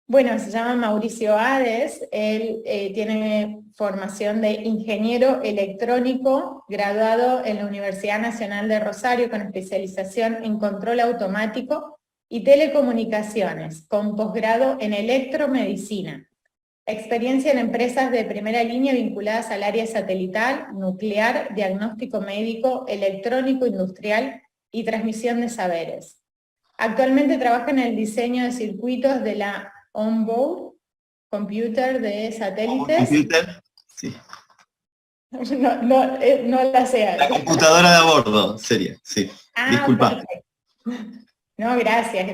Bueno, se llama Mauricio Hades, él tiene formación de ingeniero electrónico, graduado en la Universidad Nacional de Rosario con especialización en control automático y telecomunicaciones, con posgrado en electromedicina. Experiencia en empresas de primera línea vinculadas al área satelital, nuclear, diagnóstico médico, electrónico, industrial y transmisión de saberes. Actualmente trabaja en el diseño de circuitos de la On-Board Computer de satélites. Computer, sí. No la sé. La computadora de a bordo sería, sí. Disculpa. Perfecto. No, gracias.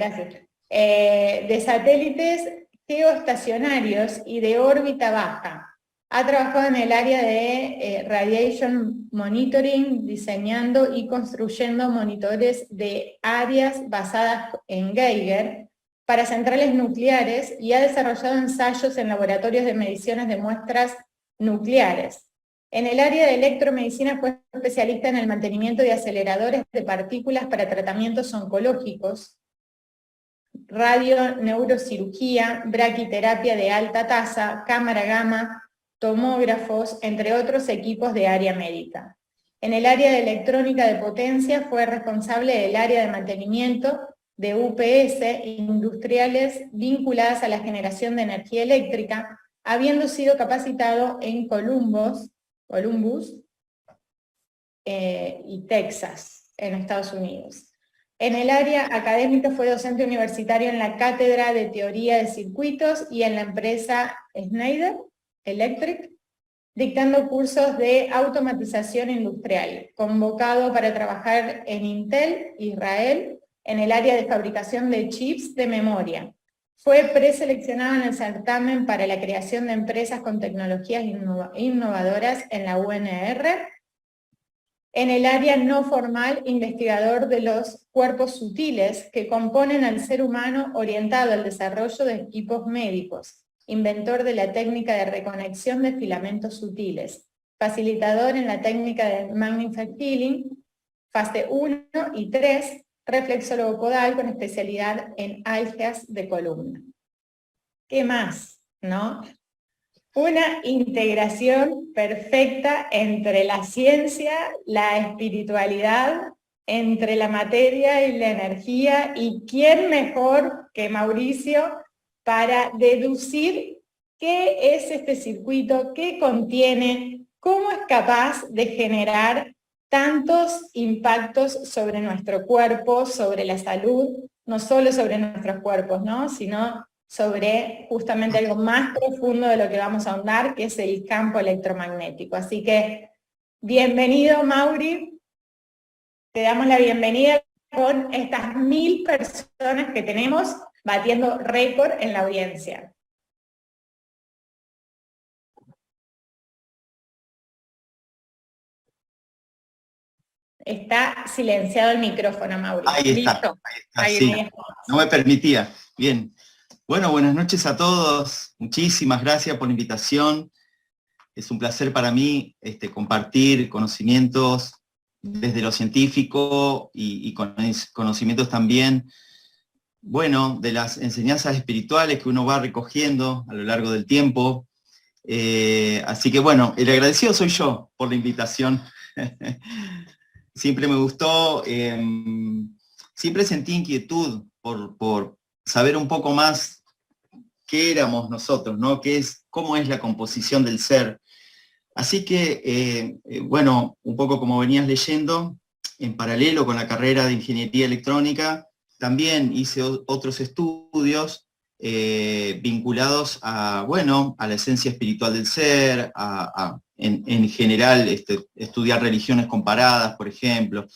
De satélites geoestacionarios y de órbita baja. Ha trabajado en el área de Radiation Monitoring, diseñando y construyendo monitores de áreas basadas en Geiger para centrales nucleares y ha desarrollado ensayos en laboratorios de mediciones de muestras nucleares. En el área de electromedicina fue especialista en el mantenimiento de aceleradores de partículas para tratamientos oncológicos, radioneurocirugía, braquiterapia de alta tasa, cámara gamma, tomógrafos, entre otros equipos de área médica. En el área de electrónica de potencia fue responsable del área de mantenimiento de UPS industriales vinculadas a la generación de energía eléctrica, habiendo sido capacitado en Columbus y Texas, en Estados Unidos. En el área académica fue docente universitario en la Cátedra de Teoría de Circuitos y en la empresa Schneider Electric, dictando cursos de automatización industrial, convocado para trabajar en Intel, Israel, en el área de fabricación de chips de memoria. Fue preseleccionado en el certamen para la creación de empresas con tecnologías innovadoras en la UNR. En el área no formal, investigador de los cuerpos sutiles que componen al ser humano orientado al desarrollo de equipos médicos, inventor de la técnica de reconexión de filamentos sutiles, facilitador en la técnica de Magnified Healing, fase 1 y 3, reflexólogo podal con especialidad en algias de columna. ¿Qué más, no? Una integración perfecta entre la ciencia, la espiritualidad, entre la materia y la energía, y quién mejor que Mauricio para deducir qué es este circuito, qué contiene, cómo es capaz de generar tantos impactos sobre nuestro cuerpo, sobre la salud, no solo sobre nuestros cuerpos, ¿no? Sino sobre justamente algo más profundo de lo que vamos a ahondar, que es el campo electromagnético. Así que, bienvenido, Mauri. Te damos la bienvenida con estas 1000 personas que tenemos batiendo récord en la audiencia. Está silenciado el micrófono, Mauri. Ahí está. ¿Listo? Ahí está, sí. No me permitía. Bien. Bueno, buenas noches a todos. Muchísimas gracias por la invitación. Es un placer para mí compartir conocimientos desde lo científico y conocimientos también, bueno, de las enseñanzas espirituales que uno va recogiendo a lo largo del tiempo. Así que bueno, el agradecido soy yo por la invitación. Siempre me gustó, siempre sentí inquietud por saber un poco más qué éramos nosotros, ¿no? ¿Cómo es la composición del ser? Así que, bueno, un poco como venías leyendo, en paralelo con la carrera de Ingeniería Electrónica, también hice otros estudios vinculados a, bueno, a la esencia espiritual del ser, en general, estudiar religiones comparadas, por ejemplo,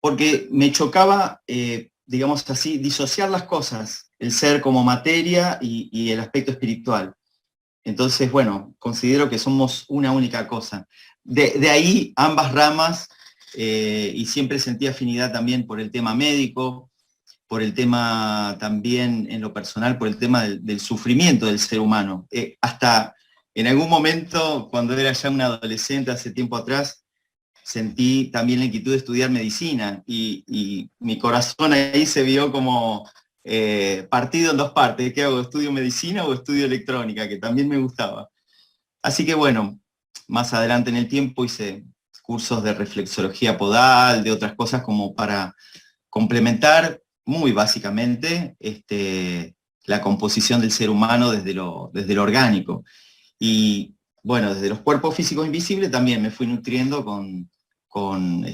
porque me chocaba, digamos así, disociar las cosas, el ser como materia y el aspecto espiritual. Entonces, bueno, considero que somos una única cosa. De ahí ambas ramas, y siempre sentí afinidad también por el tema médico, por el tema también en lo personal, por el tema del sufrimiento del ser humano. Hasta en algún momento, cuando era ya un adolescente, hace tiempo atrás, sentí también la inquietud de estudiar medicina y mi corazón ahí se vio como partido en dos partes. ¿Qué hago? ¿Estudio medicina o estudio electrónica? Que también me gustaba. Así que bueno, más adelante en el tiempo hice cursos de reflexología podal, de otras cosas como para complementar muy básicamente la composición del ser humano desde lo orgánico. Y bueno, desde los cuerpos físicos invisibles también me fui nutriendo con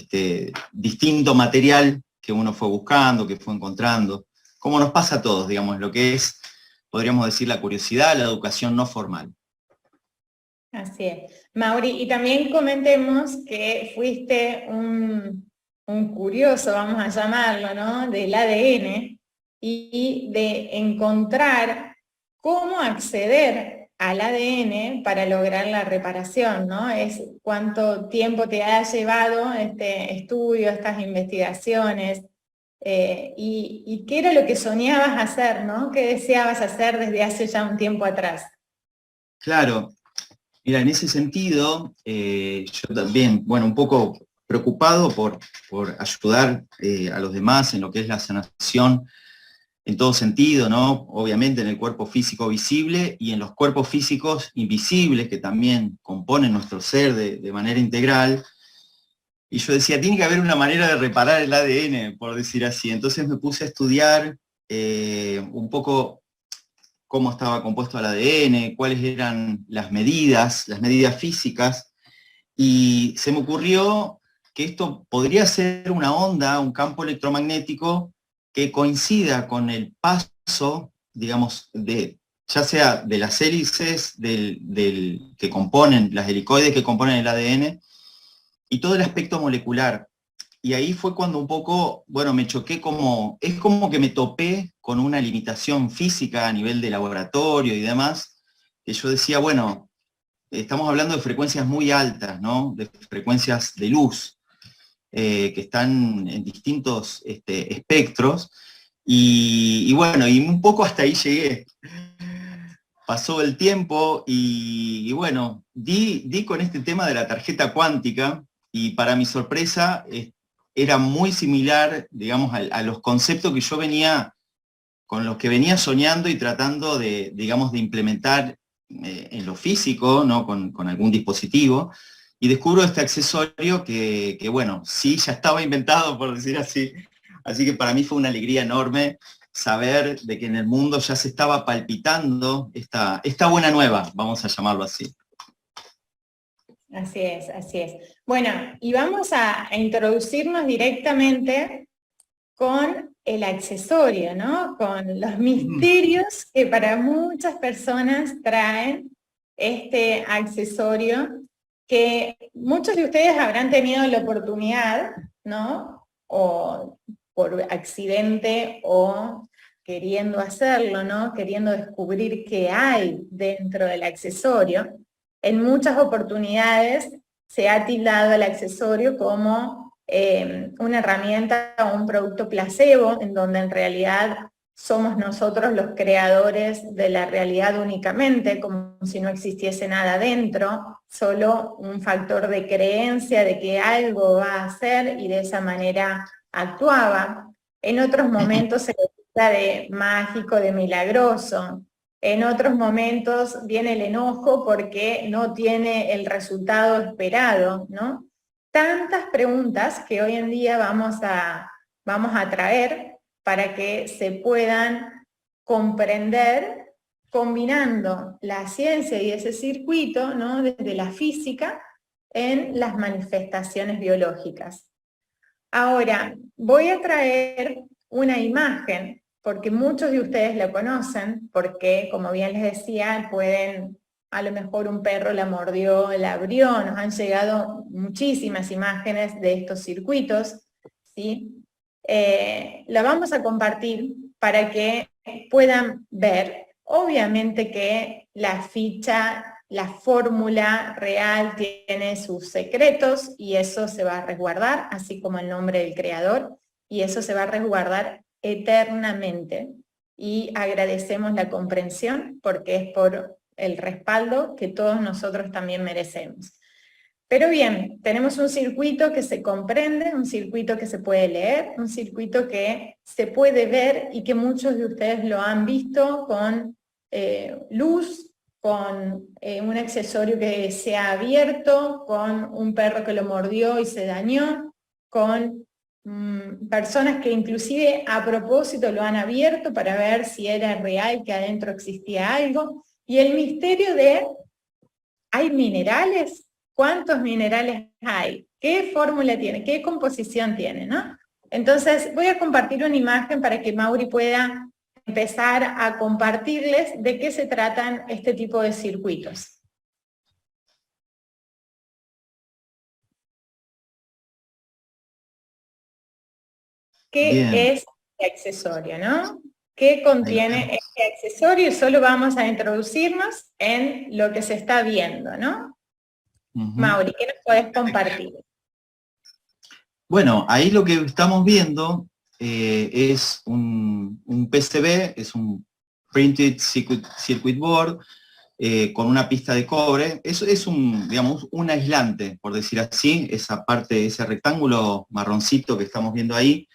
distinto material que uno fue buscando, que fue encontrando, como nos pasa a todos, digamos, lo que es, podríamos decir, la curiosidad, la educación no formal. Así es. Mauri, y también comentemos que fuiste un curioso, vamos a llamarlo, ¿no?, del ADN y de encontrar cómo acceder al ADN para lograr la reparación, ¿no? Es cuánto tiempo te ha llevado este estudio, estas investigaciones, y qué era lo que soñabas hacer, ¿no? ¿Qué deseabas hacer desde hace ya un tiempo atrás? Claro, mira, en ese sentido, yo también, bueno, un poco preocupado por ayudar a los demás en lo que es la sanación en todo sentido, ¿no? Obviamente en el cuerpo físico visible y en los cuerpos físicos invisibles que también componen nuestro ser de manera integral. Y yo decía, tiene que haber una manera de reparar el ADN, por decir así. Entonces me puse a estudiar un poco cómo estaba compuesto el ADN, cuáles eran las medidas físicas, y se me ocurrió que esto podría ser una onda, un campo electromagnético que coincida con el paso, digamos, ya sea de las hélices que componen, las helicoides que componen el ADN, y todo el aspecto molecular. Y ahí fue cuando un poco, bueno, me choqué es como que me topé con una limitación física a nivel de laboratorio y demás, que yo decía, bueno, estamos hablando de frecuencias muy altas, ¿no? De frecuencias de luz, que están en distintos espectros, y bueno, y un poco hasta ahí llegué. Pasó el tiempo y bueno, di con este tema de la tarjeta cuántica, y para mi sorpresa era muy similar, digamos, a los conceptos que yo con los que venía soñando y tratando de, digamos, de implementar en lo físico, ¿no? Con algún dispositivo, y descubro este accesorio que, bueno, sí, ya estaba inventado, por decir así. Así que para mí fue una alegría enorme saber de que en el mundo ya se estaba palpitando esta buena nueva, vamos a llamarlo así. Así es, así es. Bueno, y vamos a introducirnos directamente con el accesorio, ¿no? Con los misterios que para muchas personas traen este accesorio, que muchos de ustedes habrán tenido la oportunidad, ¿no? O por accidente o queriendo hacerlo, ¿no? Queriendo descubrir qué hay dentro del accesorio. En muchas oportunidades se ha tildado el accesorio como una herramienta o un producto placebo, en donde en realidad somos nosotros los creadores de la realidad únicamente, como si no existiese nada dentro, solo un factor de creencia de que algo va a hacer, y de esa manera actuaba. En otros momentos se le trata de mágico, de milagroso. En otros momentos viene el enojo porque no tiene el resultado esperado, ¿no? Tantas preguntas que hoy en día vamos a traer para que se puedan comprender combinando la ciencia y ese circuito, ¿no?, desde la física en las manifestaciones biológicas. Ahora, voy a traer una imagen, porque muchos de ustedes la conocen, porque, como bien les decía, a lo mejor un perro la mordió, la abrió, nos han llegado muchísimas imágenes de estos circuitos, ¿sí? La vamos a compartir para que puedan ver. Obviamente que la ficha, la fórmula real tiene sus secretos, y eso se va a resguardar, así como el nombre del creador, y eso se va a resguardar eternamente. Y agradecemos la comprensión, porque es por el respaldo que todos nosotros también merecemos. Pero bien, tenemos un circuito que se comprende, un circuito que se puede leer, un circuito que se puede ver y que muchos de ustedes lo han visto con luz, con un accesorio que se ha abierto, con un perro que lo mordió y se dañó, con personas que inclusive a propósito lo han abierto para ver si era real que adentro existía algo, y el misterio de, ¿hay minerales? ¿Cuántos minerales hay? ¿Qué fórmula tiene? ¿Qué composición tiene? ¿No? Entonces voy a compartir una imagen para que Mauri pueda empezar a compartirles de qué se tratan este tipo de circuitos. ¿Qué Bien, es el accesorio, no? ¿Qué contiene este accesorio? Y solo vamos a introducirnos en lo que se está viendo, ¿no? Mauri, ¿qué nos podés compartir? Bueno, ahí lo que estamos viendo es un PCB, es un Printed Circuit Board, con una pista de cobre. Eso es digamos, un aislante, por decir así, esa parte, ese rectángulo marroncito que estamos viendo ahí,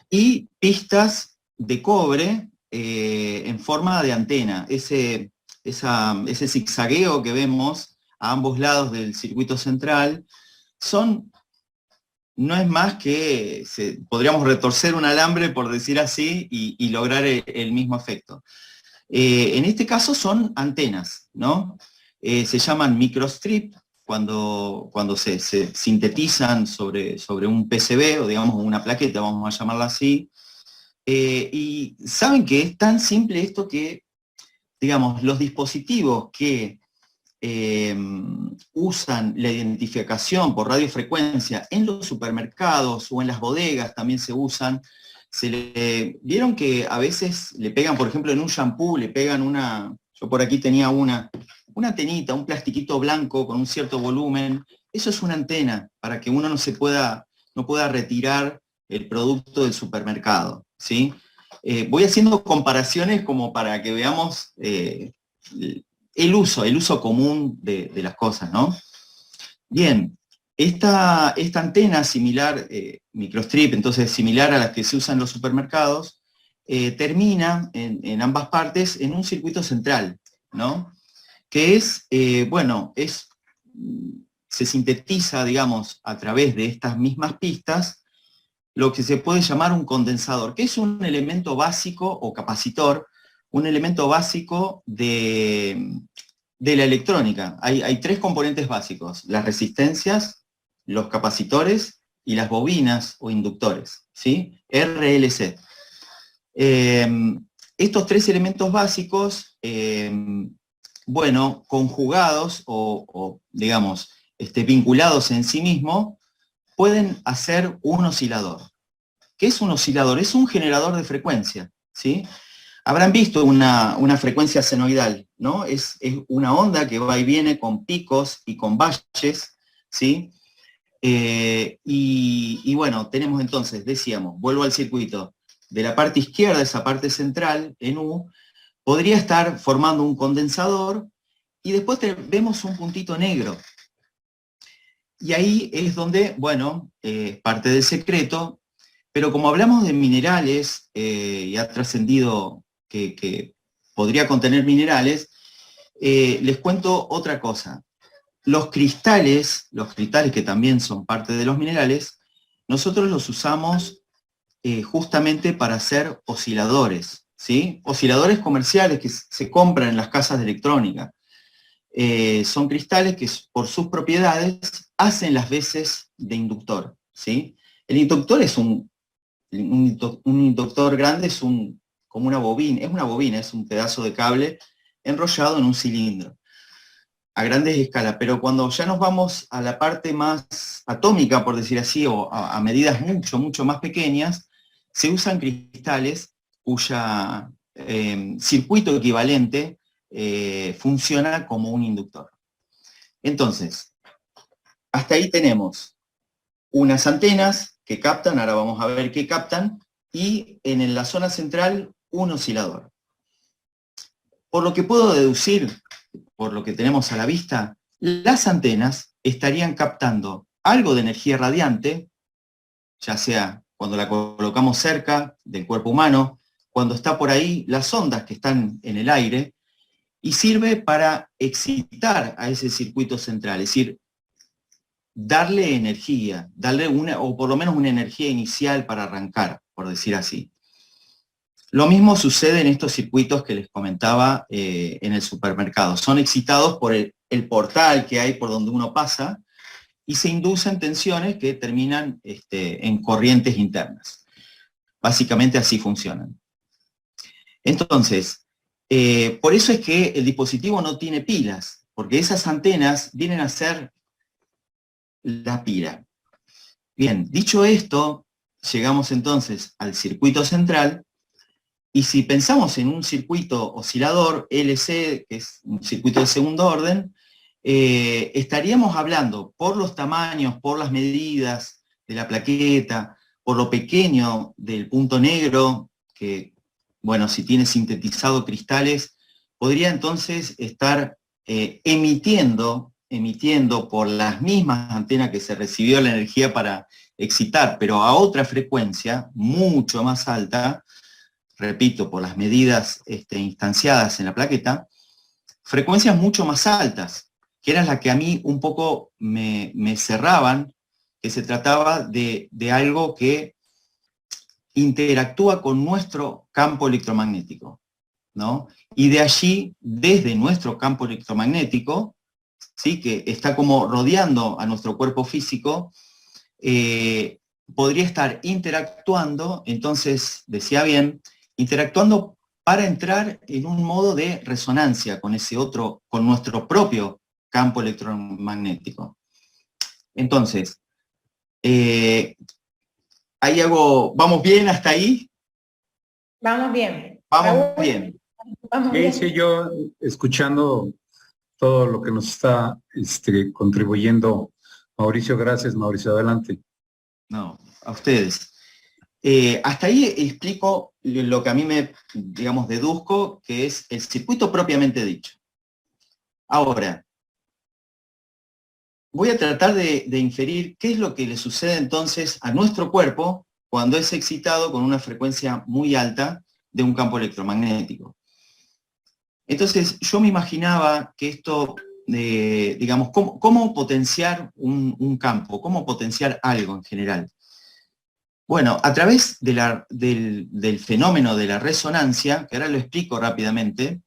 y pistas de cobre en forma de antena. Ese zigzagueo que vemos a ambos lados del circuito central no es más que, podríamos retorcer un alambre, por decir así, y lograr el mismo efecto. En este caso son antenas, ¿no? Se llaman microstrip cuando se sintetizan sobre un PCB, o digamos una plaqueta, vamos a llamarla así. Y saben que es tan simple esto que, digamos, los dispositivos que usan la identificación por radiofrecuencia en los supermercados o en las bodegas también se usan. Vieron que a veces le pegan, por ejemplo, en un shampoo, le pegan yo por aquí tenía una antenita, un plastiquito blanco con un cierto volumen. Eso es una antena para que uno no pueda retirar el producto del supermercado, ¿sí? Voy haciendo comparaciones como para que veamos el uso común de las cosas, ¿no? Bien, esta antena similar, microstrip, entonces similar a las que se usan en los supermercados, termina en ambas partes en un circuito central, ¿no? Que es, se sintetiza, digamos, a través de estas mismas pistas, lo que se puede llamar un condensador, que es un elemento básico o capacitor, un elemento básico de la electrónica. Hay tres componentes básicos: las resistencias, los capacitores y las bobinas o inductores, ¿sí? RLC. Estos tres elementos básicos, conjugados o digamos, vinculados en sí mismo, pueden hacer un oscilador. ¿Qué es un oscilador? Es un generador de frecuencia, ¿sí? Habrán visto una frecuencia senoidal, ¿no? Es una onda que va y viene con picos y con valles, ¿sí? Y bueno, tenemos entonces, decíamos, vuelvo al circuito, de la parte izquierda, esa parte central, en U, podría estar formando un condensador, y después vemos un puntito negro. Y ahí es donde, bueno, parte del secreto, pero como hablamos de minerales, y ha trascendido que podría contener minerales, les cuento otra cosa. Los cristales que también son parte de los minerales, nosotros los usamos justamente para hacer osciladores, ¿sí? Osciladores comerciales que se compran en las casas de electrónica. Son cristales que por sus propiedades hacen las veces de inductor, ¿sí? El inductor es un inductor grande, es como una bobina, es un pedazo de cable enrollado en un cilindro, a grandes escalas. Pero cuando ya nos vamos a la parte más atómica, por decir así, o a medidas mucho, mucho más pequeñas, se usan cristales cuya circuito equivalente funciona como un inductor. Entonces, hasta ahí tenemos unas antenas que captan, ahora vamos a ver qué captan, y en la zona central un oscilador. Por lo que puedo deducir, por lo que tenemos a la vista, las antenas estarían captando algo de energía radiante, ya sea cuando la colocamos cerca del cuerpo humano, cuando está por ahí, las ondas que están en el aire, y sirve para excitar a ese circuito central, es decir, darle energía, darle o por lo menos una energía inicial para arrancar, por decir así. Lo mismo sucede en estos circuitos que les comentaba en el supermercado. Son excitados por el portal que hay por donde uno pasa y se inducen tensiones que terminan en corrientes internas. Básicamente así funcionan. Entonces, por eso es que el dispositivo no tiene pilas, porque esas antenas vienen a ser la pila. Bien, dicho esto, llegamos entonces al circuito central, y si pensamos en un circuito oscilador, LC, que es un circuito de segundo orden, estaríamos hablando por los tamaños, por las medidas de la plaqueta, por lo pequeño del punto negro, que, bueno, si tiene sintetizado cristales, podría entonces estar emitiendo por las mismas antenas que se recibió la energía para excitar, pero a otra frecuencia mucho más alta, repito, por las medidas instanciadas en la plaqueta, frecuencias mucho más altas, que eran las que a mí un poco me cerraban, que se trataba de algo que interactúa con nuestro campo electromagnético, ¿no? Y de allí, desde nuestro campo electromagnético, ¿sí?, que está como rodeando a nuestro cuerpo físico, podría estar interactuando, entonces, decía bien, interactuando para entrar en un modo de resonancia con ese otro, con nuestro propio campo electromagnético. Entonces, hay algo, ¿vamos bien hasta ahí? Vamos bien. Vamos bien. Vamos bien. Sí, yo escuchando todo lo que nos está contribuyendo Mauricio. Gracias, Mauricio, adelante. No, a ustedes. Hasta ahí explico lo que a mí me, digamos, deduzco, que es el circuito propiamente dicho. Ahora, voy a tratar de inferir qué es lo que le sucede entonces a nuestro cuerpo cuando es excitado con una frecuencia muy alta de un campo electromagnético. Entonces, yo me imaginaba que esto, digamos, ¿cómo potenciar un campo? ¿Cómo potenciar algo en general? Bueno, a través del fenómeno de la resonancia, que ahora lo explico rápidamente,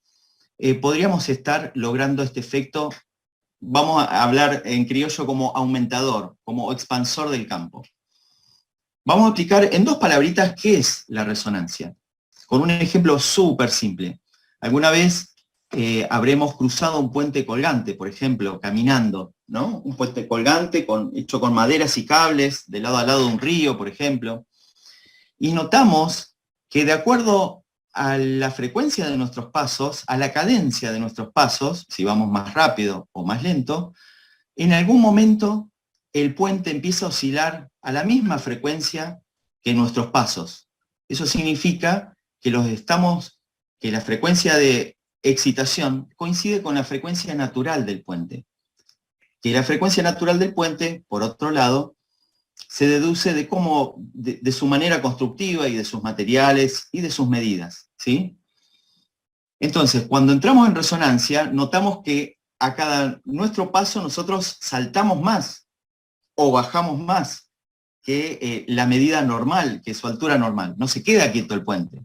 podríamos estar logrando este efecto, vamos a hablar en criollo como aumentador, como expansor del campo. Vamos a explicar en dos palabritas qué es la resonancia, con un ejemplo súper simple. Alguna vez habremos cruzado un puente colgante, por ejemplo, caminando, ¿no? Un puente colgante hecho con maderas y cables, de lado a lado de un río, por ejemplo. Y notamos que de acuerdo a la frecuencia de nuestros pasos, a la cadencia de nuestros pasos, si vamos más rápido o más lento, en algún momento el puente empieza a oscilar a la misma frecuencia que nuestros pasos. Eso significa que la frecuencia de excitación coincide con la frecuencia natural del puente. Que la frecuencia natural del puente, por otro lado, se deduce de su manera constructiva y de sus materiales y de sus medidas, ¿sí? Entonces, cuando entramos en resonancia, notamos que a cada nuestro paso nosotros saltamos más o bajamos más que la medida normal, que su altura normal. No se queda quieto el puente.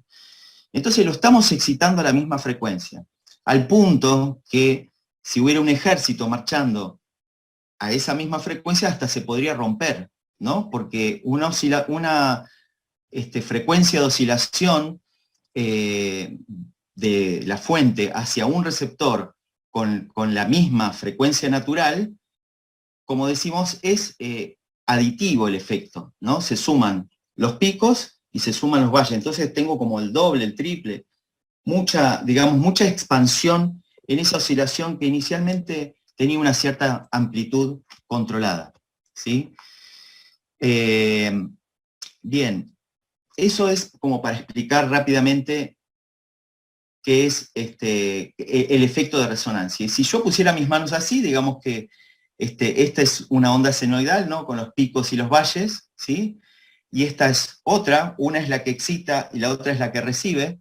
Entonces lo estamos excitando a la misma frecuencia, al punto que si hubiera un ejército marchando a esa misma frecuencia hasta se podría romper, ¿no? Porque una frecuencia de oscilación de la fuente hacia un receptor con la misma frecuencia natural, como decimos, es aditivo el efecto, ¿no? Se suman los picos y se suman los valles. Entonces tengo como el doble, el triple, mucha expansión en esa oscilación que inicialmente tenía una cierta amplitud controlada, ¿sí? Bien, eso es como para explicar rápidamente qué es el efecto de resonancia. Y si yo pusiera mis manos así, digamos que Esta es una onda senoidal, ¿no? Con los picos y los valles, ¿sí? Y esta es otra, una es la que excita y la otra es la que recibe.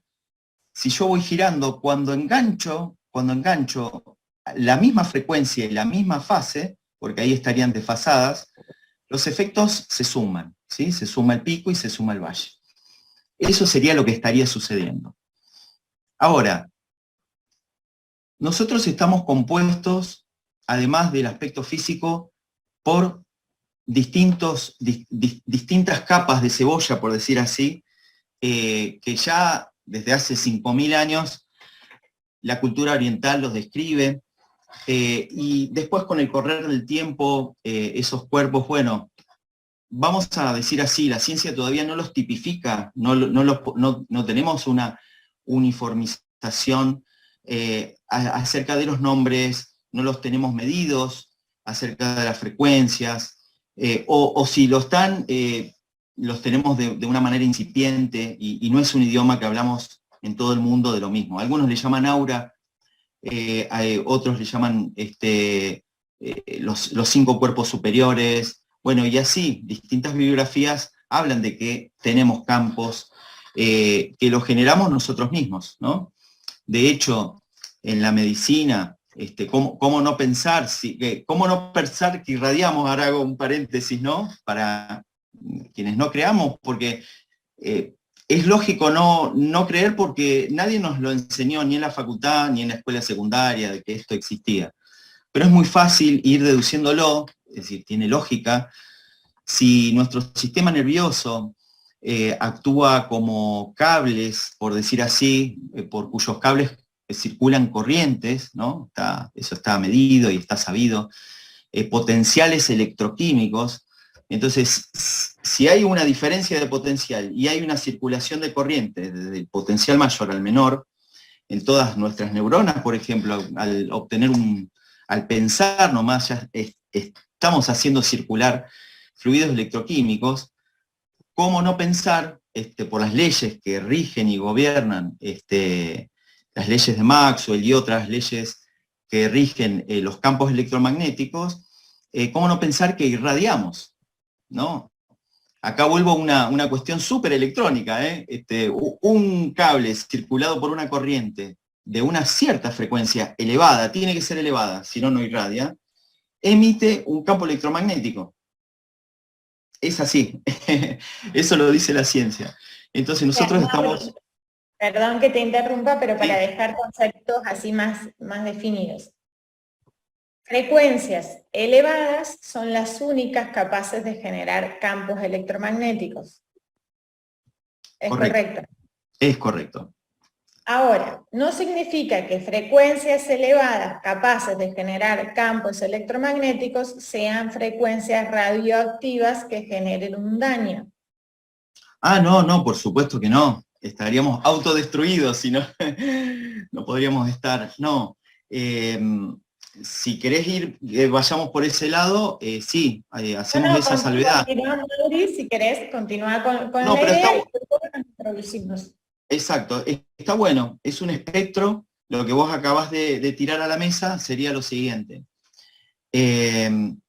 Si yo voy girando, cuando engancho la misma frecuencia y la misma fase, porque ahí estarían desfasadas, los efectos se suman, ¿sí? Se suma el pico y se suma el valle. Eso sería lo que estaría sucediendo. Ahora, nosotros estamos compuestos, además del aspecto físico, por distintas capas de cebolla, por decir así, que ya desde hace 5.000 años la cultura oriental los describe, y después con el correr del tiempo, esos cuerpos, bueno, vamos a decir así, la ciencia todavía no los tipifica, no tenemos una uniformización acerca de los nombres, no los tenemos medidos acerca de las frecuencias, o si lo están, los tenemos de una manera incipiente, y no es un idioma que hablamos en todo el mundo de lo mismo. Algunos le llaman aura, otros le llaman los 5 cuerpos superiores, bueno, y así, distintas bibliografías hablan de que tenemos campos que los generamos nosotros mismos, ¿no? De hecho, en la medicina, ¿cómo no pensar que irradiamos? Ahora hago un paréntesis, ¿no? Para quienes no creamos, porque es lógico no creer, porque nadie nos lo enseñó ni en la facultad ni en la escuela secundaria de que esto existía. Pero es muy fácil ir deduciéndolo, es decir, tiene lógica. Si nuestro sistema nervioso actúa como cables, por decir así, por cuyos cables circulan corrientes, ¿no? Eso está medido y está sabido, potenciales electroquímicos. Entonces, si hay una diferencia de potencial y hay una circulación de corriente desde el potencial mayor al menor, en todas nuestras neuronas, por ejemplo, al pensar nomás, ya estamos haciendo circular fluidos electroquímicos. ¿Cómo no pensar, por las leyes que rigen y gobiernan, las leyes de Maxwell y otras leyes que rigen los campos electromagnéticos, cómo no pensar que irradiamos, ¿no? Acá vuelvo a una cuestión súper electrónica, un cable circulado por una corriente de una cierta frecuencia elevada, tiene que ser elevada, si no, no irradia, emite un campo electromagnético. Es así, eso lo dice la ciencia. Entonces nosotros estamos... Perdón que te interrumpa, pero para Sí. dejar conceptos así más definidos. Frecuencias elevadas son las únicas capaces de generar campos electromagnéticos. ¿Es correcto? Es correcto. Ahora, no significa que frecuencias elevadas capaces de generar campos electromagnéticos sean frecuencias radioactivas que generen un daño. Ah, no, por supuesto que no. Estaríamos autodestruidos, si no, no podríamos estar. No. Si querés ir, vayamos por ese lado, sí, hacemos esa salvedad. Mauri, si querés, continúa con No, la pero idea está... y después nos introducimos. Exacto, está bueno, es un espectro. Lo que vos acabás de tirar a la mesa sería lo siguiente. En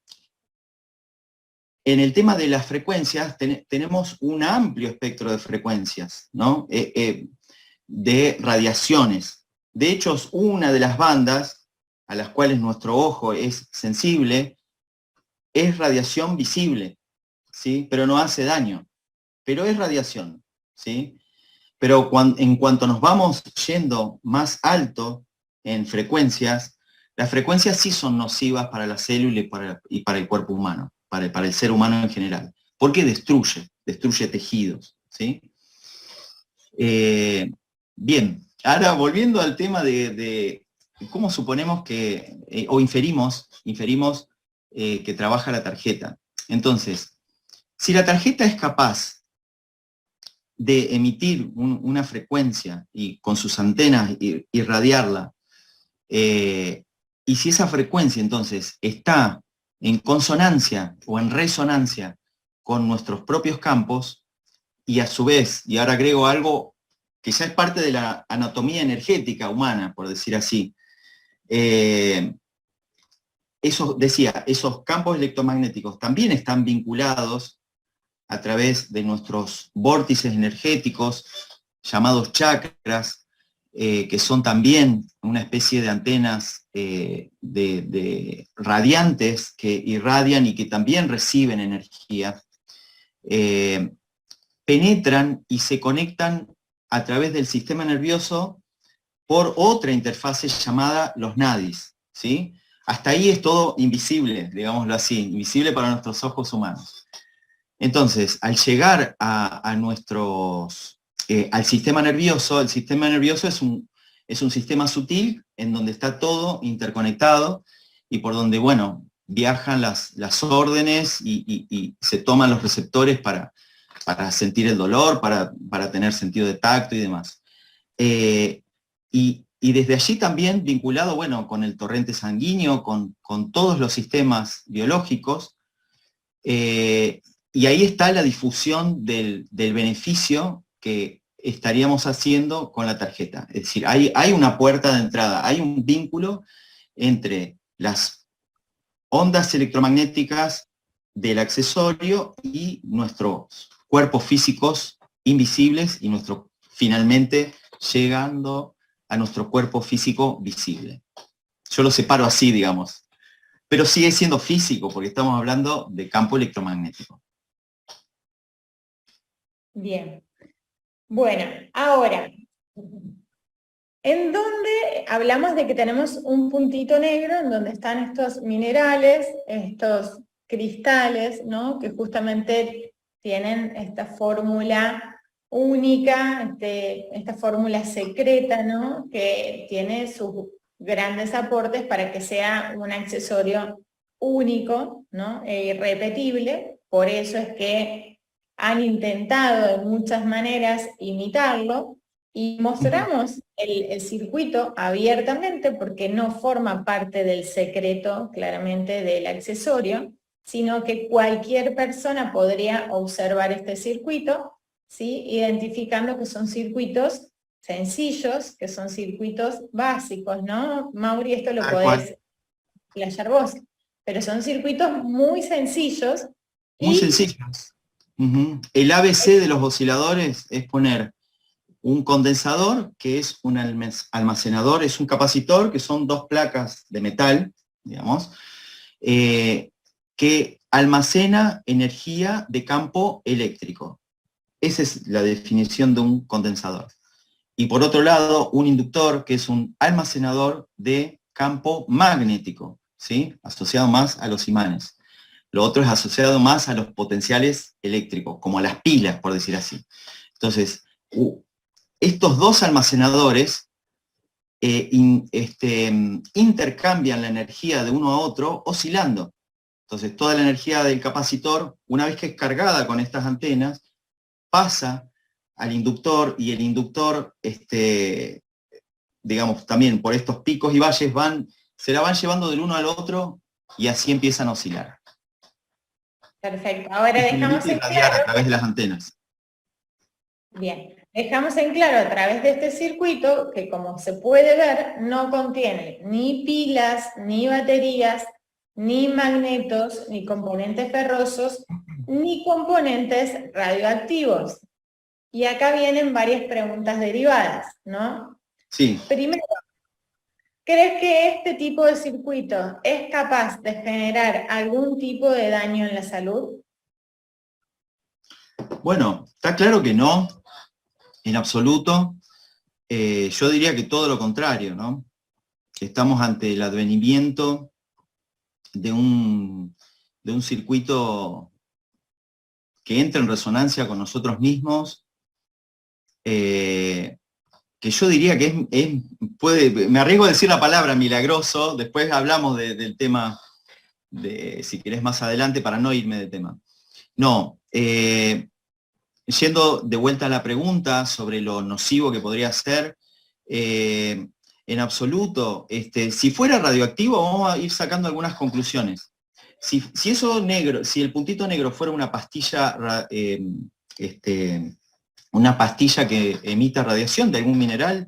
el tema de las frecuencias, tenemos un amplio espectro de frecuencias, ¿no? De radiaciones. De hecho, una de las bandas a las cuales nuestro ojo es sensible es radiación visible, ¿sí? Pero no hace daño, pero es radiación, ¿sí? Pero en cuanto nos vamos yendo más alto en frecuencias, las frecuencias sí son nocivas para la célula y para el cuerpo humano, para el ser humano en general, porque destruye tejidos, ¿sí? Bien, ahora volviendo al tema de cómo suponemos que, o inferimos que trabaja la tarjeta. Entonces, si la tarjeta es capaz de emitir una frecuencia y con sus antenas irradiarla, y si esa frecuencia entonces está en consonancia o en resonancia con nuestros propios campos, y a su vez, y ahora agrego algo que ya es parte de la anatomía energética humana, por decir así, esos campos electromagnéticos también están vinculados a través de nuestros vórtices energéticos, llamados chakras, que son también una especie de antenas de radiantes que irradian y que también reciben energía, penetran y se conectan a través del sistema nervioso por otra interfase llamada los nadis, ¿sí? Hasta ahí es todo invisible, digámoslo así, invisible para nuestros ojos humanos. Entonces, al llegar al sistema nervioso, el sistema nervioso es un sistema sutil en donde está todo interconectado y por donde, bueno, viajan las órdenes y se toman los receptores para sentir el dolor, para tener sentido de tacto y demás. Y desde allí también vinculado, bueno, con el torrente sanguíneo, con todos los sistemas biológicos, y ahí está la difusión del beneficio que estaríamos haciendo con la tarjeta. Es decir, hay una puerta de entrada, hay un vínculo entre las ondas electromagnéticas del accesorio y nuestros cuerpos físicos invisibles y finalmente llegando a nuestro cuerpo físico visible. Yo lo separo así, digamos. Pero sigue siendo físico, porque estamos hablando de campo electromagnético. Bien. Bueno, ahora, en donde hablamos de que tenemos un puntito negro en donde están estos minerales, estos cristales, ¿no? Que justamente tienen esta fórmula única, esta fórmula secreta, ¿no? Que tiene sus grandes aportes para que sea un accesorio único, ¿no? E irrepetible. Por eso es que han intentado de muchas maneras imitarlo, y mostramos el circuito abiertamente porque no forma parte del secreto claramente del accesorio, sino que cualquier persona podría observar este circuito, ¿sí? Identificando que son circuitos sencillos, que son circuitos básicos, ¿no? Mauri, esto lo podés explayar vos, pero son circuitos muy sencillos. Muy sencillos. El ABC de los osciladores es poner un condensador, que es un almacenador, es un capacitor, que son dos placas de metal, digamos, que almacena energía de campo eléctrico. Esa es la definición de un condensador. Y por otro lado, un inductor, que es un almacenador de campo magnético, ¿sí? Asociado más a los imanes. Lo otro es asociado más a los potenciales eléctricos, como a las pilas, por decir así. Entonces, estos dos almacenadores intercambian la energía de uno a otro oscilando. Entonces, toda la energía del capacitor, una vez que es cargada con estas antenas, pasa al inductor, y el inductor, digamos, también por estos picos y valles se la van llevando del uno al otro, y así empiezan a oscilar. Perfecto, ahora dejamos en claro a través de las antenas. Bien, dejamos en claro a través de este circuito que, como se puede ver, no contiene ni pilas, ni baterías, ni magnetos, ni componentes ferrosos, ni componentes radioactivos. Y acá vienen varias preguntas derivadas, ¿no? Sí. Primero, ¿crees que este tipo de circuito es capaz de generar algún tipo de daño en la salud? Bueno, está claro que no, en absoluto. Yo diría que todo lo contrario, ¿no? Estamos ante el advenimiento de un circuito que entra en resonancia con nosotros mismos, que yo diría que me arriesgo a decir la palabra milagroso, después hablamos del tema, si querés más adelante, para no irme de tema. No, yendo de vuelta a la pregunta sobre lo nocivo que podría ser, en absoluto, si fuera radioactivo, vamos a ir sacando algunas conclusiones. Si eso negro, si el puntito negro fuera una pastilla, una pastilla que emita radiación de algún mineral,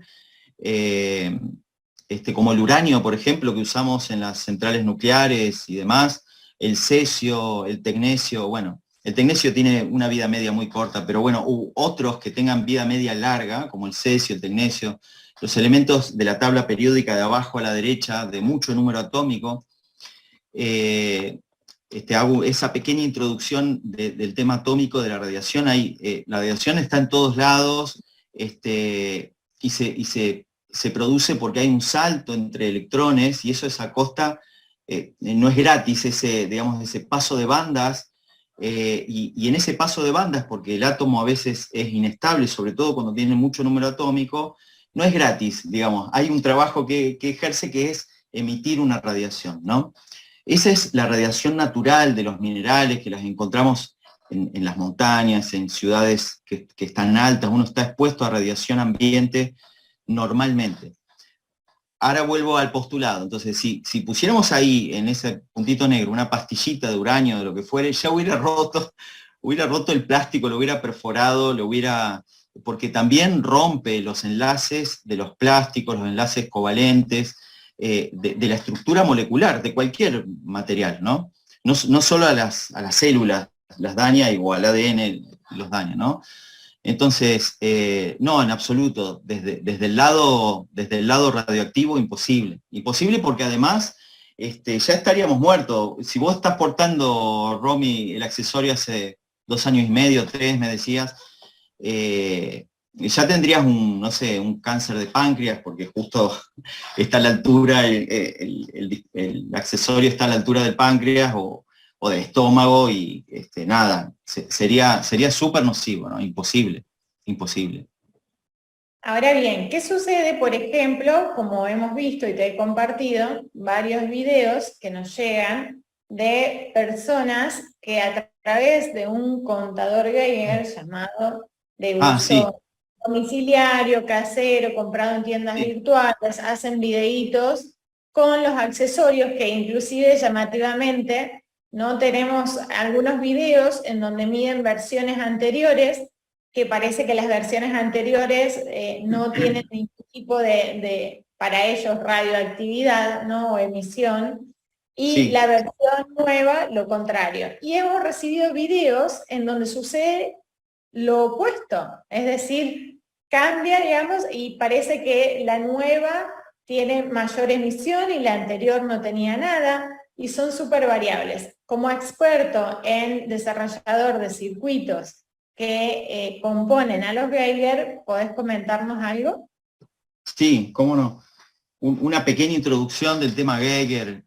como el uranio, por ejemplo, que usamos en las centrales nucleares y demás, el cesio, el tecnecio, bueno, el tecnecio tiene una vida media muy corta, pero bueno, otros que tengan vida media larga, como el cesio, el tecnecio, los elementos de la tabla periódica de abajo a la derecha, de mucho número atómico, hago esa pequeña introducción del tema atómico de la radiación. La radiación está en todos lados, y se produce porque hay un salto entre electrones, y eso es a costa, no es gratis ese paso de bandas, y en ese paso de bandas, porque el átomo a veces es inestable, sobre todo cuando tiene mucho número atómico, no es gratis, digamos, hay un trabajo que ejerce, que es emitir una radiación, ¿no? Esa es la radiación natural de los minerales, que las encontramos en las montañas, en ciudades que están altas. Uno está expuesto a radiación ambiente normalmente. Ahora vuelvo al postulado. Entonces, si pusiéramos ahí, en ese puntito negro, una pastillita de uranio, de lo que fuere, ya hubiera roto el plástico, lo hubiera perforado, porque también rompe los enlaces de los plásticos, los enlaces covalentes, de la estructura molecular de cualquier material, ¿no? No solo a las células las daña, o al ADN los daña, ¿no? Entonces, no, en absoluto, desde el lado radioactivo, imposible. Imposible, porque además ya estaríamos muertos. Si vos estás portando, Romy, el accesorio hace 2 años y medio, 3, me decías, ya tendrías un cáncer de páncreas, porque justo está a la altura, el accesorio está a la altura del páncreas o del estómago, y nada, sería súper nocivo, ¿no? Imposible. Ahora bien, ¿qué sucede, por ejemplo, como hemos visto y te he compartido varios videos que nos llegan de personas que a través de un contador Geiger llamado de uso domiciliario, casero, comprado en tiendas virtuales, hacen videitos con los accesorios que inclusive llamativamente, ¿no? Tenemos algunos videos en donde miden versiones anteriores, que parece que las versiones anteriores no tienen ningún tipo para ellos, radioactividad, ¿no? O emisión, y la versión nueva, lo contrario. Y hemos recibido videos en donde sucede lo opuesto, es decir, cambia, digamos, y parece que la nueva tiene mayor emisión y la anterior no tenía nada, y son súper variables. Como experto en desarrollador de circuitos que componen a los Geiger, ¿podés comentarnos algo? Sí, cómo no. Una pequeña introducción del tema Geiger,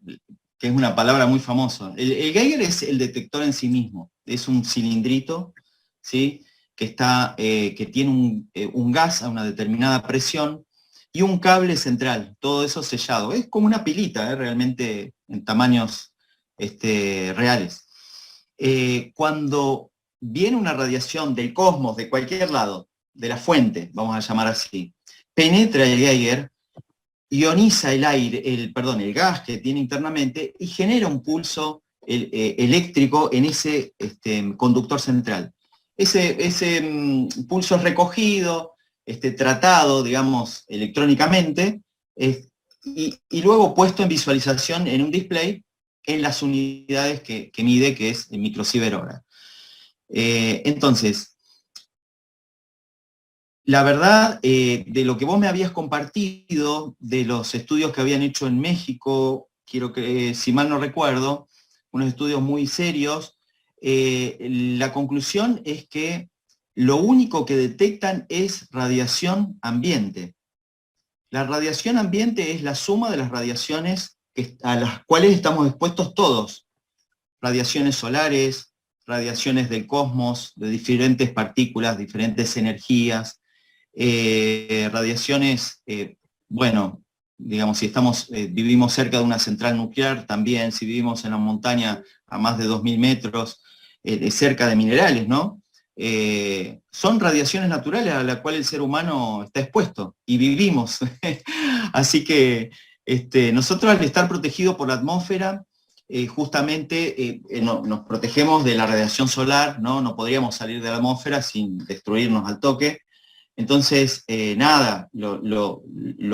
que es una palabra muy famosa. El Geiger es el detector en sí mismo, es un cilindrito, ¿sí? que tiene un gas a una determinada presión y un cable central, todo eso sellado. Es como una pilita, realmente en tamaños reales. Cuando viene una radiación del cosmos, de cualquier lado, de la fuente, vamos a llamar así, penetra el Geiger, ioniza el gas que tiene internamente, y genera un pulso eléctrico en ese conductor central. Ese pulso es recogido, tratado, digamos, electrónicamente, y luego puesto en visualización en un display en las unidades que mide, que es el microsievert hora. Entonces, la verdad, de lo que vos me habías compartido, de los estudios que habían hecho en México, quiero que, si mal no recuerdo, unos estudios muy serios, la conclusión es que lo único que detectan es radiación ambiente. La radiación ambiente es la suma de las radiaciones a las cuales estamos expuestos todos. Radiaciones solares, radiaciones del cosmos, de diferentes partículas, diferentes energías, radiaciones, bueno, digamos, si vivimos cerca de una central nuclear, también, si vivimos en la montaña a más de 2000 metros, cerca de minerales, ¿no? Son radiaciones naturales a las cuales el ser humano está expuesto y vivimos. Así que nosotros, al estar protegidos por la atmósfera, justamente nos protegemos de la radiación solar, ¿no? No podríamos salir de la atmósfera sin destruirnos al toque. Entonces, nada, lo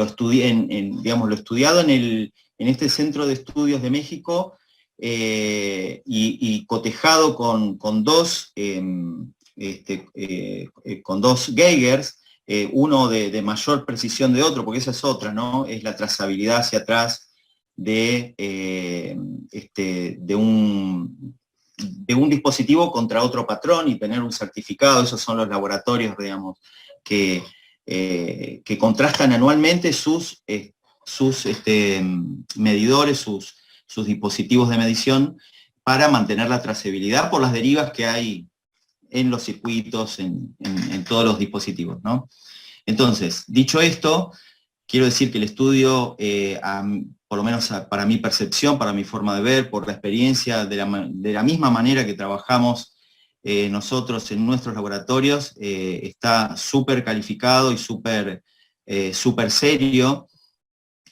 estudié, digamos, lo estudiado en este Centro de Estudios de México, y cotejado con dos Geigers, uno de mayor precisión de otro, porque esa es otra, ¿no? Es la trazabilidad hacia atrás de un dispositivo contra otro patrón y tener un certificado. Esos son los laboratorios, digamos, que contrastan anualmente sus medidores, sus dispositivos de medición, para mantener la trazabilidad por las derivas que hay en los circuitos, en todos los dispositivos, ¿no? Entonces, dicho esto, quiero decir que el estudio, por lo menos para mi percepción, para mi forma de ver, por la experiencia, de la misma manera que trabajamos nosotros en nuestros laboratorios, está súper calificado y súper serio,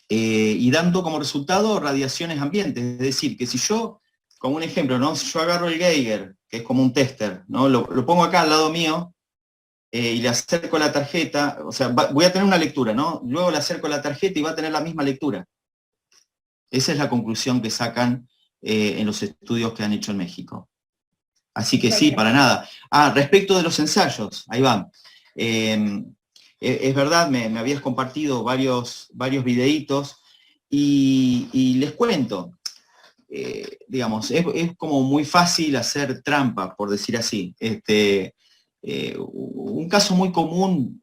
y dando como resultado radiaciones ambientes. Es decir, que si yo, como un ejemplo, ¿no? Si yo agarro el Geiger, que es como un tester, ¿no? Lo pongo acá al lado mío, y le acerco la tarjeta, o sea, voy a tener una lectura, ¿no? Luego le acerco la tarjeta y va a tener la misma lectura. Esa es la conclusión que sacan en los estudios que han hecho en México. Así que sí, para nada. Respecto de los ensayos, ahí va. Es verdad, me habías compartido varios videitos, y les cuento, digamos, es como muy fácil hacer trampa, por decir así. Un caso muy común,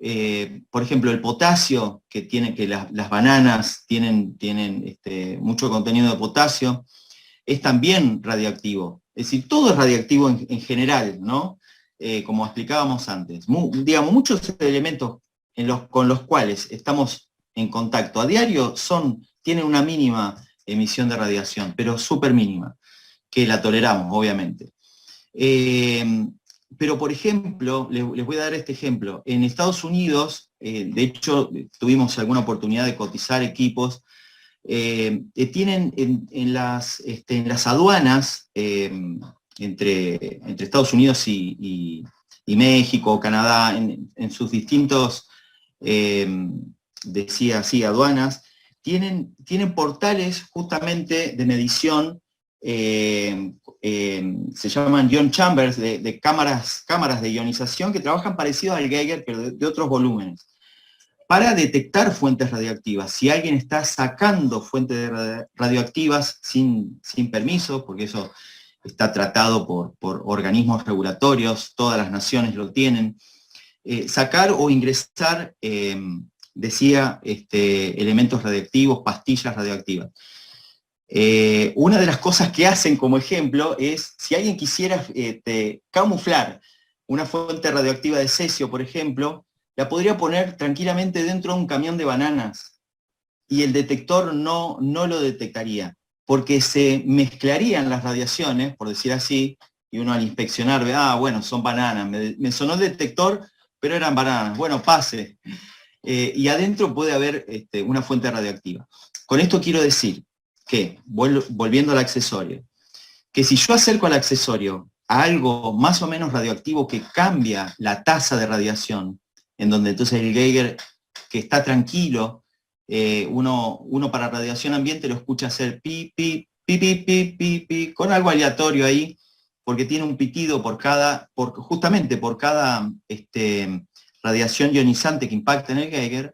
por ejemplo, el potasio, que las bananas tienen mucho contenido de potasio, es también radioactivo. Es decir, todo es radioactivo en general, ¿no? Como explicábamos antes. Digamos, muchos elementos con los cuales estamos en contacto a diario tienen una mínima emisión de radiación, pero súper mínima, que la toleramos, obviamente. Pero, por ejemplo, les voy a dar este ejemplo. En Estados Unidos, de hecho, tuvimos alguna oportunidad de cotizar equipos, tienen en las aduanas, entre Estados Unidos y México, Canadá, en sus distintos, decía así, aduanas, tienen portales justamente de medición, se llaman ion chambers, de cámaras de ionización, que trabajan parecido al Geiger, pero de otros volúmenes, para detectar fuentes radioactivas. Si alguien está sacando fuentes radioactivas sin permiso, porque eso está tratado por organismos regulatorios, todas las naciones lo tienen, sacar o ingresar, decía, elementos radioactivos, pastillas radioactivas. Una de las cosas que hacen como ejemplo es, si alguien quisiera camuflar una fuente radioactiva de cesio, por ejemplo, la podría poner tranquilamente dentro de un camión de bananas y el detector no lo detectaría, porque se mezclarían las radiaciones, por decir así, y uno al inspeccionar ve, bueno, son bananas, me sonó el detector, pero eran bananas, bueno, pase. Y adentro puede haber una fuente radioactiva. Con esto quiero decir que, volviendo al accesorio, que si yo acerco al accesorio a algo más o menos radioactivo que cambia la tasa de radiación, en donde entonces el Geiger, que está tranquilo, uno para radiación ambiente lo escucha hacer pi, pi, pi, pi, pi, pi, pi, con algo aleatorio ahí, porque tiene un pitido justamente por cada radiación ionizante que impacta en el Geiger,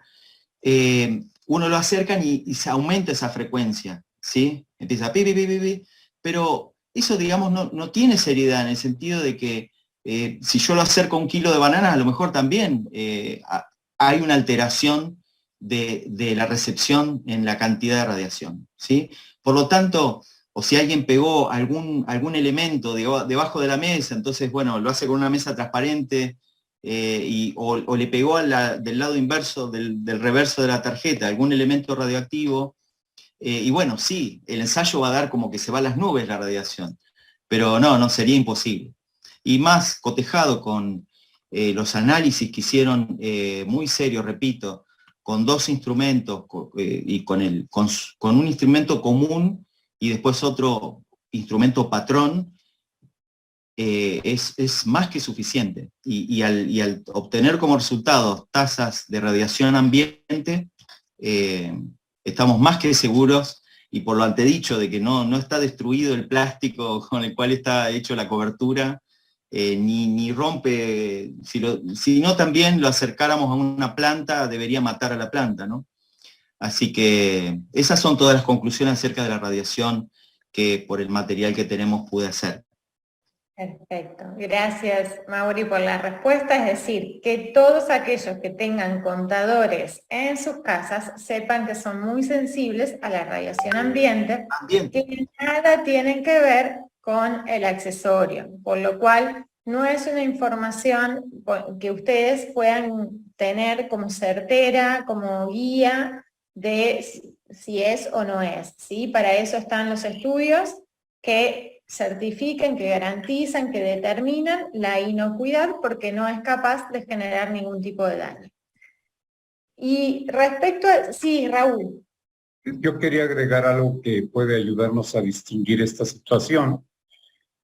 uno lo acercan y se aumenta esa frecuencia, ¿sí? Empieza pi, pi, pi, pi, pi, pero eso, digamos, no tiene seriedad, en el sentido de que si yo lo acerco a 1 kilo de bananas, a lo mejor también hay una alteración de la recepción en la cantidad de radiación, ¿sí? Por lo tanto, o si alguien pegó algún elemento debajo de la mesa, entonces, bueno, lo hace con una mesa transparente, o le pegó del lado inverso, del reverso de la tarjeta, algún elemento radioactivo, y bueno, sí, el ensayo va a dar como que se va a las nubes la radiación, pero no sería imposible. Y más cotejado con los análisis que hicieron, muy serios, repito, con 2 instrumentos, y con un instrumento común y después otro instrumento patrón, es más que suficiente. Y al obtener como resultado tasas de radiación ambiente, estamos más que seguros, y por lo antedicho de que no está destruido el plástico con el cual está hecho la cobertura, ni rompe, si no también lo acercáramos a una planta, debería matar a la planta, ¿no? Así que esas son todas las conclusiones acerca de la radiación que por el material que tenemos pude hacer. Perfecto, gracias Mauri por la respuesta, es decir, que todos aquellos que tengan contadores en sus casas sepan que son muy sensibles a la radiación ambiente, que nada tienen que ver con el accesorio, por lo cual no es una información que ustedes puedan tener como certera, como guía de si es o no es, ¿sí? Para eso están los estudios que certifiquen, que garantizan, que determinan la inocuidad porque no es capaz de generar ningún tipo de daño. Y respecto a... Sí, Raúl. Yo quería agregar algo que puede ayudarnos a distinguir esta situación,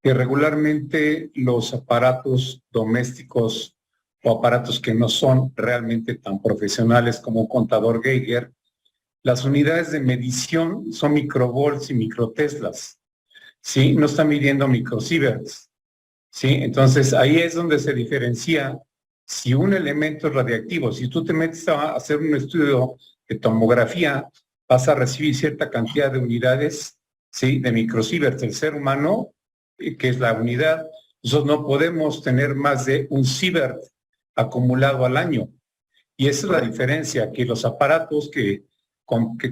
que regularmente los aparatos domésticos o aparatos que no son realmente tan profesionales como un contador Geiger, las unidades de medición son microvolts y microteslas, ¿sí? No está midiendo microsieverts, ¿sí? Entonces ahí es donde se diferencia si un elemento es radiactivo. Si tú te metes a hacer un estudio de tomografía, vas a recibir cierta cantidad de unidades, ¿sí? De microsieverts. El ser humano, que es la unidad, nosotros no podemos tener más de un sievert acumulado al año. Y esa es la diferencia, que los aparatos que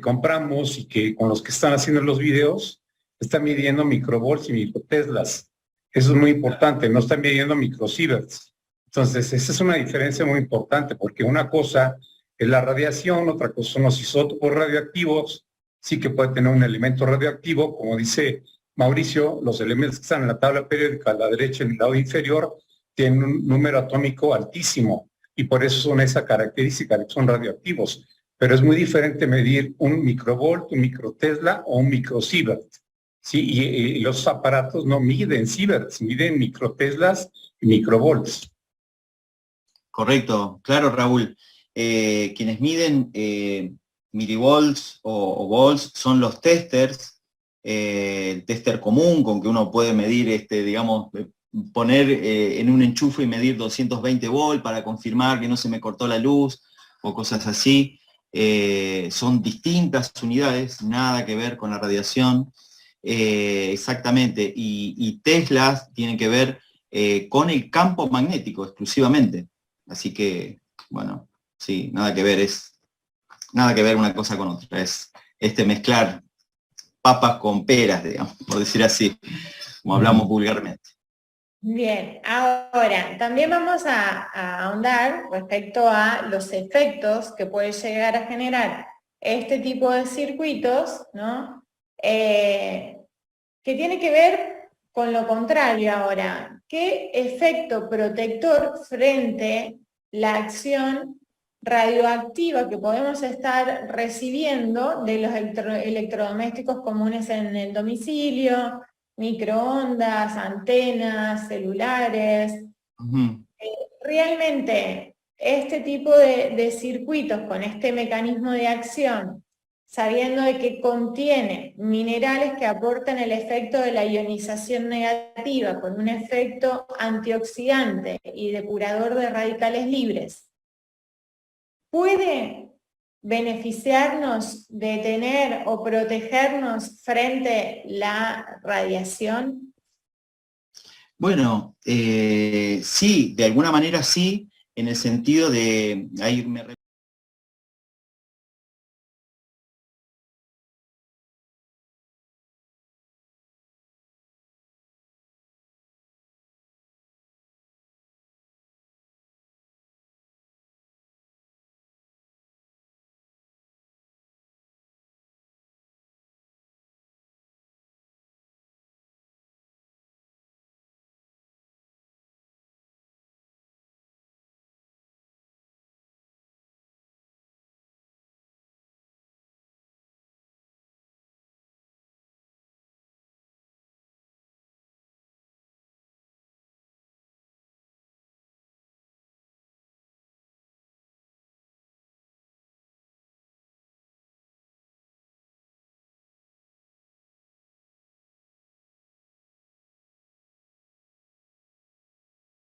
compramos y que con los que están haciendo los videos, están midiendo microvolts y microteslas. Eso es muy importante, no están midiendo microsieverts. Entonces, esa es una diferencia muy importante, porque una cosa es la radiación, otra cosa son los isótopos radioactivos. Sí que puede tener un elemento radioactivo, como dice Mauricio, los elementos que están en la tabla periódica a la derecha en el lado inferior tienen un número atómico altísimo, y por eso son esa característica de que son radioactivos. Pero es muy diferente medir un microvolt, un microtesla o un microsievert. Sí, y los aparatos no miden sieverts, miden microteslas y microvolts. Correcto, claro, Raúl. Quienes miden milivolts o volts son los testers, el tester común con que uno puede medir, digamos, poner en un enchufe y medir 220 volts para confirmar que no se me cortó la luz o cosas así. Son distintas unidades, nada que ver con la radiación. Exactamente, y Teslas tienen que ver con el campo magnético exclusivamente. Así que, bueno, sí, nada que ver una cosa con otra. Es mezclar papas con peras, digamos, por decir así, como hablamos vulgarmente. Bien, ahora también vamos a ahondar respecto a los efectos que puede llegar a generar este tipo de circuitos, ¿no? Que tiene que ver con lo contrario ahora. ¿Qué efecto protector frente a la acción radioactiva que podemos estar recibiendo de los electrodomésticos comunes en el domicilio, microondas, antenas, celulares? Realmente este tipo de circuitos con este mecanismo de acción, sabiendo de que contiene minerales que aportan el efecto de la ionización negativa con un efecto antioxidante y depurador de radicales libres, ¿puede beneficiarnos, detener o protegernos frente a la radiación? Bueno, sí, de alguna manera sí, en el sentido de, ahí me